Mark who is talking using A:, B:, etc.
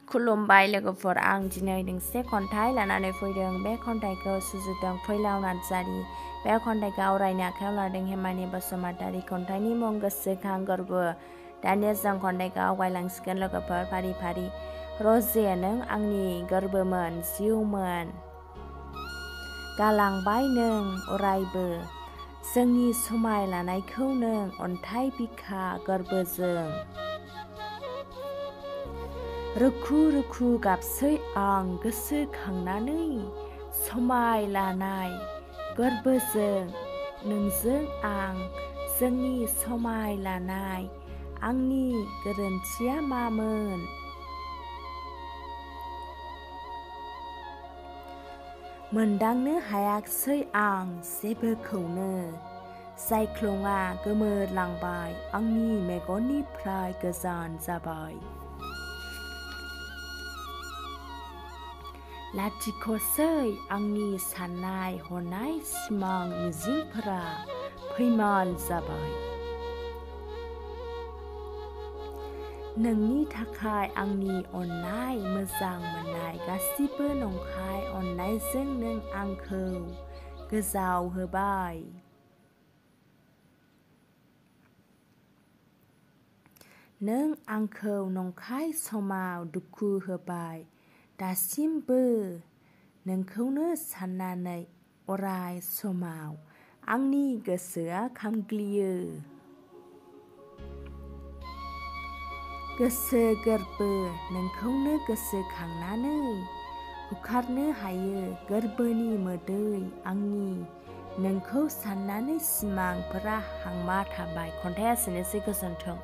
A: खुलुमबाय लोगोफोर आं दिनै दोंसे खन्थाइ लानानै फैदों। बे खन्थाइखौ सुजुदों फैलाव नार्जारि। बे खन्थाइखौ आवरायनो आखायाव लादों हेमानि बसुमतारी। खन्थाइनि मुं गोसोखां गोरबो। दानिया जों खन्थाइखौ आवगायलांसिगोन लोगोफोर फारि फारि। रजे नों आंनि गोरबोमोन जिउमोन गालांबाय नों अरायबो जोंनि समाय लानायखौ नों अन्थाइ बिखा गोरबोजों रुखु रुखु गाबसै आं गोसोखांनानै समाय लानाय गोरबोजों नोंजों आं जोंनि समाय लानाय आंनि गोरोन्थिया मामोन मोनदांनो हायाखसै आं जेबोखौनो जायख्लङा गोमोरलांबाय आंनि मेगननिफ्राय गोजान जाबाय लाथिख'सै आंनि साननाय हनाय सिमां मिजिंफोरा फैमाल जाबाय नोंनि थाखाय आंनि अननाय मोजां मोननाय गासिबो नंखाय अननायजों नों आंखौ गोजावहोबाय नों आंखौ नंखाय समाव दुखु होबाय दासिमबो नोंखौनो साननानै अराय समाव आंनि गोसोआ खामग्लियो गोसो गोरबो नोंखौनो गोसोखांनानै हुखारनो हायो गोरबोनि मोदै आंनि नोंखौ साननानै सिमांफोरा हांमा थाबाय। खन्थाइया एसेनोसै गोजोन्थों।